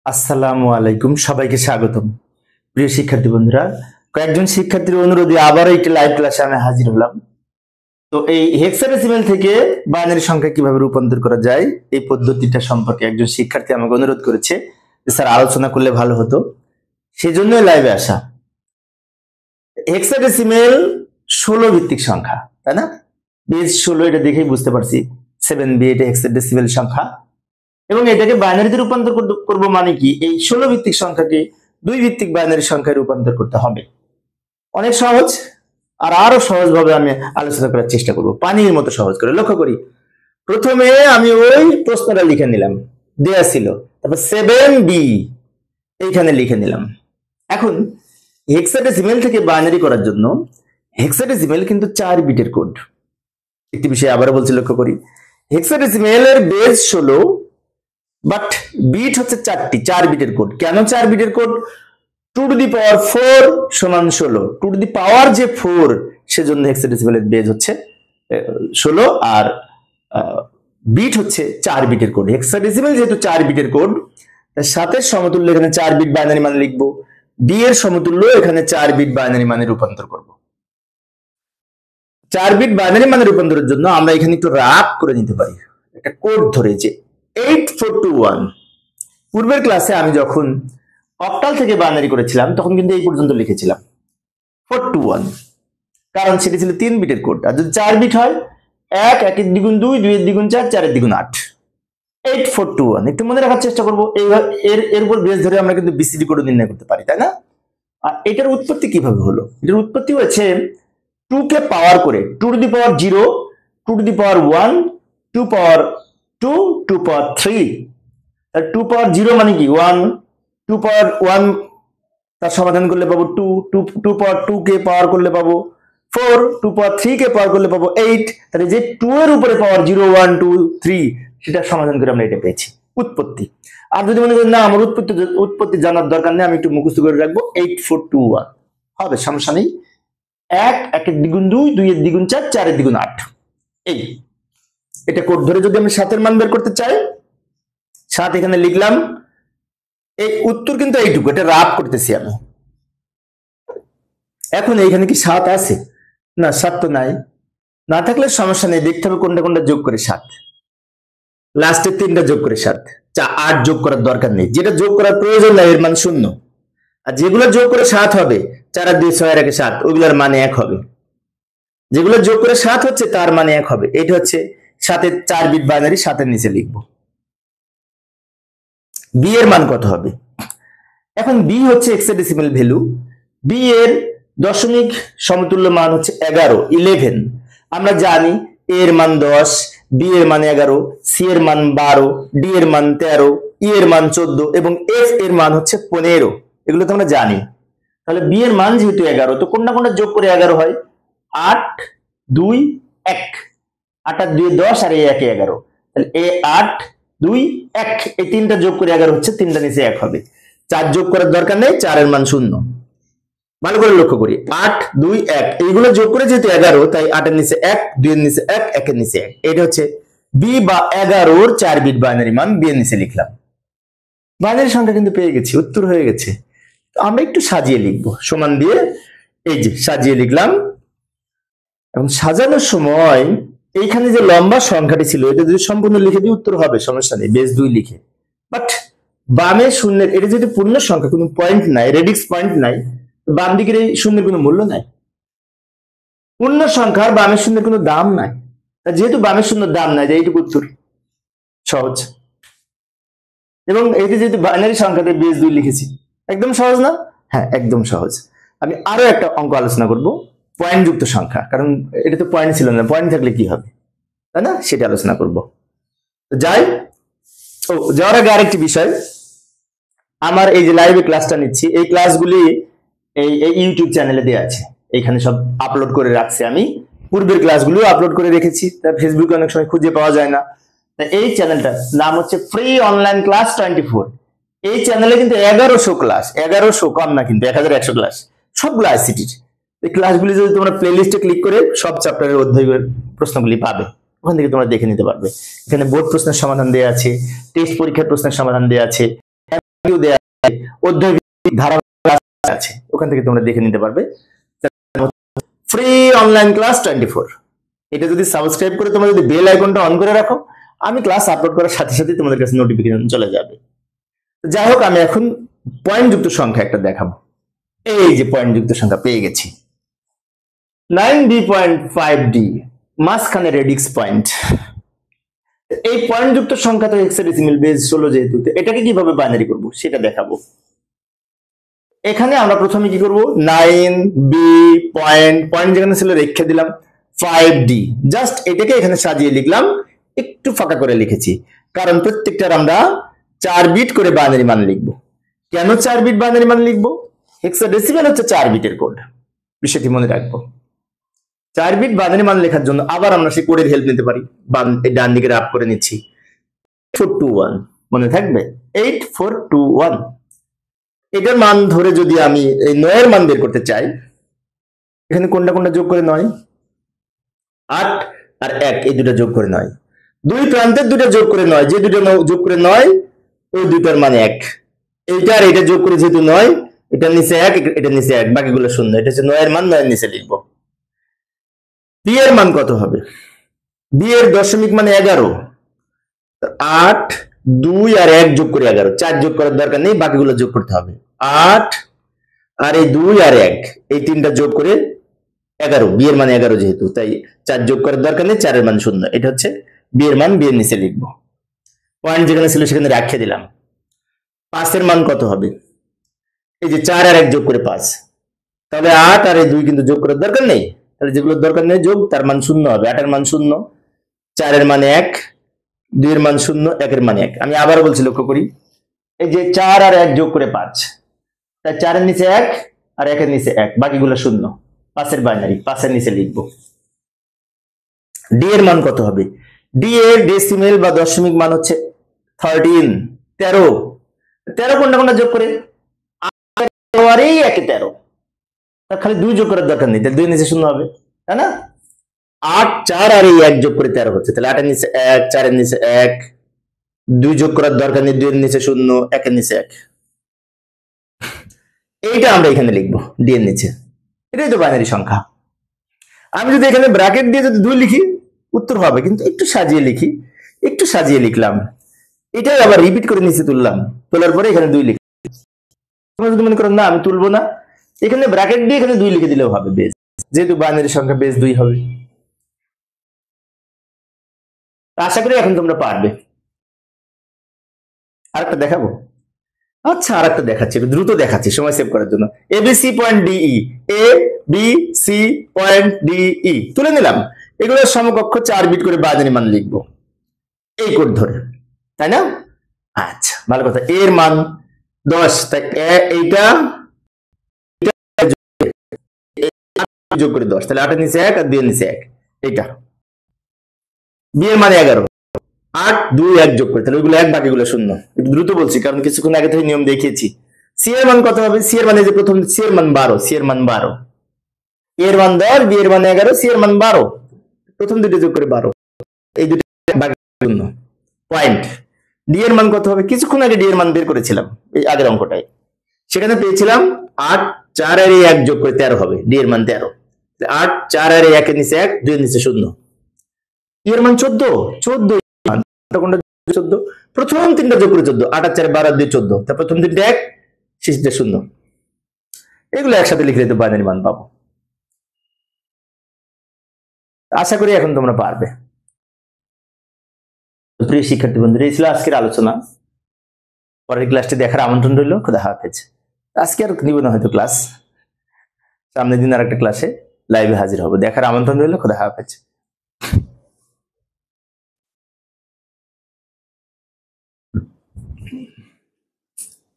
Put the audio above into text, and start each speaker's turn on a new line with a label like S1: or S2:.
S1: আসসালামু আলাইকুম, সবাইকে স্বাগতম। প্রিয় শিক্ষার্থী বন্ধুরা, কয়েকজন শিক্ষার্থীর অনুরোধে আবার একটি লাইভ ক্লাসে আমি হাজির হলাম। তো এই হেক্সাডেসিমেল থেকে বাইনারি সংখ্যা কিভাবে রূপান্তর করা যায় এই পদ্ধতিটা সম্পর্কে একজন শিক্ষার্থী আমাকে অনুরোধ করেছে যে স্যার আলোচনা করলে ভালো হতো, সেজন্য লাইভে আসা। হেক্সাডেসিমেল 16 ভিত্তিক সংখ্যা, তাই না? বেস 16, এটা দেখেই বুঝতে পারছি 7b এটা হেক্সাডেসিমেল সংখ্যা, এবং এটাকে বাইনারিতে রূপান্তর করব মানে কি এই 16 ভিত্তিক সংখ্যাকে 2 ভিত্তিক বাইনারি সংখ্যায় রূপান্তর করতে হবে। অনেক সহজ, আর আরো সহজভাবে আমি আলোচনা করার চেষ্টা করব, পানির মতো সহজ করে। লক্ষ্য করি, প্রথমে আমি ওই প্রশ্নটা লিখে নিলাম, দেয়া ছিল, তারপর 7b এইখানে লিখে নিলাম। এখন হেক্সাডেসিমেল থেকে বাইনারি করার জন্য হেক্সাডেসিমেল কিন্তু 4 বিটের কোড। একটি বিষয় আবারও বলছি, লক্ষ্য করি, হেক্সাডেসিমেলের বেস 16, বাট বিট হচ্ছে 4টি, 4 বিটের কোড। কেন 4 বিটের কোড? 2 টু দি পাওয়ার 4 সমান 16, 2 টু দি পাওয়ার যে 4, সেজন্য হেক্সাডেসিমেলের বেস হচ্ছে 16 আর বিট হচ্ছে 4 বিটের কোড। হেক্সাডেসিমেল যেহেতু 4 বিটের কোড, তার সাথে সমতুল্য এখানে 4 বিট বাইনারি মান লিখবো, বি এর সমতুল্য এখানে 4 বিট বাইনারি মানে রূপান্তর করব। 4 বিট বাইনারি মানে রূপান্তরের জন্য আমরা এখানে একটু রাফ করে নিতে পারি, একটা কোড ধরে, যে 8421। পূর্বের ক্লাসে আমি যখন অক্টাল থেকে বাইনারি করেছিলাম তখন কিন্তু এই পর্যন্ত লিখেছিলাম 421, কারণ সেটি ছিল 3 বিটের কোড। আর যদি 4 বিট হয়, 1 1 দ্বিগুণ 2, 2 এর দ্বিগুণ 4, 4 এর দ্বিগুণ 8। 8421 একটু মনে রাখার চেষ্টা করবো। এর উপর বেস ধরে আমরা কিন্তু বিসিডি কোড নির্ণয় করতে পারি, তাই না? আর এটার উৎপত্তি কিভাবে হলো? এটার উৎপত্তি হয়েছে 2 কে পাওয়ার করে, 2 to the power 0, 2 to the পাওয়ার 1, 2 পাওয়ার 2, 2 পাওয়ার 3। 2 পাওয়ার 0 মানে কি 1, 2 পাওয়ার 1 তার সমাধান করলে পাবো 2, 2 পাওয়ার 2 কে পাওয়ার করলে পাবো 4, 2 পাওয়ার 3 কে পাওয়ার করলে পাবো 8। তাহলে যে 2 এর উপরে পাওয়ার 0 1 2 3, সেটা সমাধান করে আমরা এটা পেয়েছি, উৎপত্তি। আর যদি মনে করেন না আমার উৎপত্তি জানার দরকার নেই, আমি একটু মুখস্থ করে রাখবো, 8421 হবে, সমস্যা নেই। 1 1 এর দ্বিগুণ 2, 2 এর দ্বিগুণ 4, 4 এর দ্বিগুণ 8। এই এটা কোড ধরে যদি আমি 7 এর মান বের করতে চাই, 7 এখানে লিখলাম। এই উত্তর কিন্তু এইটুকু, এটা রাফ করতেছি আমি। এখন এইখানে কি 7 আছে? না, 7 তো নাই। না থাকলে সমস্যা নেই, দেখতে হবে কোনটা কোনটা যোগ করে 7, লাস্টে 3টা যোগ করে 7, 8 যোগ করার দরকার নেই। যেটা যোগ করার প্রয়োজন নাই এর মান 0, আর যেগুলো যোগ করে 7 হবে, 4 আর 2 6 আর 1 7, ওইগুলোর মানে 1 হবে। যেগুলো যোগ করে 7 হচ্ছে তার মানে 1 হবে। এটা হচ্ছে 7 এর 4 বিট বাইনারি, 7 এর নিচে লিখবো। বি এর মান কত হবে? এখন বি হচ্ছে হেক্সাডেসিমেল ভ্যালু, বি এর দশমিক সমতুল্য মান হচ্ছে 11। আমরা জানি এ এর মান 10, বি এর মান 11, সি এর মান 12, ডি এর মান 13, ই এর মান 14 এবং এফ এর মান হচ্ছে 15। এগুলো তো আমরা জানি। তাহলে বি এর মান যেহেতু 11, তো কোনটা কোনটা যোগ করে 11 হয়? 8 2 1, 8 আর 2 10 আর এই 1 11। তাহলে এ 8 2 1, এই তিনটা যোগ করে 11 হচ্ছে, তিনটা নিচে 1 হবে। 4 যোগ করার দরকার নেই, 4 এর মান 0। ভালো করে লক্ষ্য করি, 8 2 1 এইগুলো যোগ করে যেহেতু 11, তাই 8 এর নিচে 1, 2 এর নিচে 1, 1 এর নিচে 1। এটা হচ্ছে বি বা 11 4 বিট বাইনারি মান, বি এর নিচে লিখলাম। বাইনারি সংখ্যা কিন্তু পেয়ে গেছি, উত্তর হয়ে গেছে। আমরা একটু সাজিয়ে লিখবো, সমান দিয়ে এই যে সাজিয়ে লিখলাম। এবং সাজানোর সময় এইখানে যে লম্বা সংখ্যাটি ছিল, এটা যদি সম্পূর্ণ লিখে দিই উত্তর হবে, সমস্যা নেই, বেস 2 লিখে। বাট বামে শূন্যের, এটা যেহেতু পূর্ণ সংখ্যা, কোনো পয়েন্ট নাই, রেডিক্স পয়েন্ট নাই, বাম দিকের এই শূন্যের কোনো মূল্য নাই। পূর্ণ সংখ্যার বামের শূন্যের কোনো দাম নাই, যেহেতু বামের শূন্যের দাম নাই, এইটুকু উত্তর, সহজ। এবং এটি যেহেতু বাইনারি সংখ্যাতে বেস 2 লিখেছি, একদম সহজ না? হ্যাঁ, একদম সহজ। আমি আরো একটা অঙ্ক আলোচনা করব, পয়েন্ট যুক্ত সংখ্যা, কারণ এটা তো পয়েন্ট ছিল না, পয়েন্ট থাকলে কি হবে, তাই না? সেটা আলোচনা করব। যাই যাওয়ার আগে আরেকটি বিষয়, আমার এই যে লাইভে ক্লাসটা নিচ্ছি, এই ক্লাসগুলি এই ইউটিউব চ্যানেলে দেওয়া আছে, এখানে সব আপলোড করে রাখছি আমি। পূর্বের ক্লাসগুলো আপলোড করে রেখেছি, তা ফেসবুকে অনেক সময় খুঁজে পাওয়া যায় না। এই চ্যানেলটার নাম হচ্ছে ফ্রি অনলাইন ক্লাস 24। এই চ্যানেলে কিন্তু 1100 ক্লাস, 1100 কম না কিন্তু, 1100 ক্লাস, সবগুলো আইসিটির। এই ক্লাসগুলি যদি তোমরা প্লে লিস্টে ক্লিক করে সব চ্যাপ্টারের অধ্যায়ের প্রশ্নগুলি পাবে, ওখান থেকে তোমরা দেখে নিতে পারবে। এখানে বোর্ড প্রশ্নের সমাধান দেওয়া আছে, টেস্ট পরীক্ষার প্রশ্নের সমাধান দেওয়া আছে, অধ্যায় ধারা আছে, ওখান থেকে তোমরা দেখে নিতে পারবে। ফ্রি অনলাইন ক্লাস 24, এটা যদি সাবস্ক্রাইব করে তোমরা যদি বেল আইকনটা অন করে রাখো, আমি ক্লাস আপলোড করার সাথে সাথে তোমাদের কাছে নোটিফিকেশন চলে যাবে। যাই হোক, আমি এখন পয়েন্ট যুক্ত সংখ্যা একটা দেখাবো। এই যে পয়েন্ট যুক্ত সংখ্যা পেয়ে গেছি, 9b.5d, মাঝখানে রেডিক্স পয়েন্ট। এই পয়েন্ট যুক্ত সংখ্যা তো হেক্সাডেসিমাল বেস 16 যেহেতু, এটাকে কিভাবে বাইনারি করব সেটা দেখাবো। এখানে আমরা প্রথমে কি করব, 9b পয়েন্ট যেখানে ছিল রেখে দিলাম, 5d, জাস্ট এটাকে এখানে সাজিয়ে লিখলাম, একটু ফাঁকা করে লিখেছি, কারণ প্রত্যেকটার আমরা 4 বিট করে বাইনারি মান লিখব। কেন 4 বিট বাইনারি মান লিখব? হেক্সাডেসিমাল হচ্ছে 4 বিটের কোড, বিষয়টি মনে রাখবো। 4 বিট বাইনারি মান লেখার জন্য আবার আমরা সেই কোডের হেল্প নিতে পারি। ডান দিকে আপ করে নিচ্ছি, 8421 মনে থাকবে, 8421। এটার মান ধরে যদি আমি এই 9 এর মান বের করতে চাই, এখানে কোনটা কোনটা যোগ করে 9, 8 আর 1, এই দুটো যোগ করে 9, দুই প্রান্তের দুটো যোগ করে 9, যে দুটো যোগ করে 9 ওই দুটার মান 1, এইটা আর এটা যোগ করে যেহেতু 9, এটার নিচে 1, এটার নিচে 1, বাকিগুলো শূন্য। এটা হচ্ছে 9 এর মান, 9 এর নিচে লিখবো। b এর মান কত হবে? b এর দশমিক মানে 11, 8, 2 আর 1 যোগ করে 11, 4 যোগ করার দরকার নেই, বাকিগুলো যোগ করতে হবে। 8 আর এই 2 আর 1, এই তিনটা যোগ করে 11, b এর মান 11 যেহেতু, তাই 4 যোগ করার দরকার নেই, 4 এর মান শূন্য। এটা হচ্ছে b এর মান, b এর নিচে লিখবো। পয়েন্ট যেখানে ছিল সেখানে রাখিয়ে দিলাম। 5 এর মান কত হবে? এই যে 4 আর 1 যোগ করে 5, তাহলে 8 আর এই 2 কিন্তু যোগ করার দরকার নেই, তাহলে যেগুলোর দরকার নেই যোগ, তার মান শূন্য হবে। 8 এর মান শূন্য, 4 এর মান 1, 2 এর মান শূন্য, 1 এর মান 1। আমি আবার বলছি, লক্ষ্য করি, এই যে 4 আর 1 যোগ করে 5, তাই 4 এর নিচে 1 আর 1 এর নিচে 1, বাকিগুলো শূন্য। 5 এর বাইনারি, 5 এর নিচে লিখবো। d এর মান কত হবে? d এর ডেসিমেল বা দশমিক মান হচ্ছে 13, 13 কোনটা কোনটা যোগ করে, 8 আর 1 13, খালি 2 যোগ করার দরকার নেই, তাহলে 2 এর নিচে শূন্য হবে, তাই না? 8, 4 আর 1 যোগ করে 13 হচ্ছে, তাহলে 8 এর নিচে 1, 4 এর নিচে 1, 2 যোগ করার দরকার নেই, 2 এর নিচে শূন্য, 1 এর নিচে 1। এইটা আমরা এখানে লিখবো d এর নিচে, এটাই তো বাইনারি সংখ্যা। আমি যদি এখানে ব্র্যাকেট দিয়ে যদি 2 লিখি, উত্তর হবে, কিন্তু একটু সাজিয়ে লিখি, একটু সাজিয়ে লিখলাম, এটাই আবার রিপিট করে নিচে তুললাম, তোলার পরে এখানে 2 লিখি। তোমরা যদি মনে করো না আমি তুলবো না, এখানে ব্র্যাকেট দিয়ে এখানে 2 লিখে দিলেও হবে, বেস, যেহেতু বাইনারি সংখ্যা বেস 2 হবে। আশা করি এখন তোমরা পারবে। আরেকটা দেখাবো? আচ্ছা, আরেকটা দেখাচ্ছি, একটু দ্রুত দেখাচ্ছি সময় সেভ করার জন্য। ABC point DE, ABC point DE তুলে নিলাম। এগুলোর সমকক্ষ 4 বিট করে বাইনারি মান লিখবো এই কোড ধরে, তাই না? আচ্ছা, ভালো কথা। এর মান 10, তাই এইটা যোগ করে 10, তাহলে 8 এর নিচে 1 আর 2 এর নিচে 1, এইটা। b এর মান 11, 8, 2, 1 যোগ করে, তাহলে ওইগুলো 1, বাকিগুলো শূন্য। একটু দ্রুত বলছি কারণ কিছুক্ষণ আগে থেকে নিয়ম দেখিয়েছি। c এর মান কত হবে? c এর মান, এই যে প্রথম c এর মান 12, c এর মান 12, a এর মান 10, b এর মান 11, c এর মান 12, প্রথম দুটো যোগ করে 12, এই দুটো বাকি শূন্য। পয়েন্ট d এর মান কত হবে? কিছুক্ষণ আগে d এর মান বের করেছিলাম এই আগের অঙ্কটায়, সেখানে পেয়েছিলাম 8, 4 আর 1 যোগ করে 13 হবে, d এর মান 13, 8, 4 আর 1 এর নিচে 1, 2 এর নিচে শূন্য। এর মান 14, 14, প্রথম তিনটা যোগ করে 14, 8 আর 4 12 আর 2 14, তার প্রথম তিনটা 1, শেষটা শূন্য। এগুলো একসাথে লিখলে তো বাইনারি মান পাবো। আশা করি এখন তোমরা পারবে। প্রিয় শিক্ষার্থী বন্ধুরা, এই ছিল আজকের আলোচনা। পরের ক্লাসটি দেখার আমন্ত্রণ রইল। খোদা হাফেজ। আজকে আর নিব না হয়তো ক্লাস, সামনের দিন আর একটা ক্লাসে লাইভে হাজির হবো। দেখার আমন্ত্রণ রইল। খোদা হাফেজ।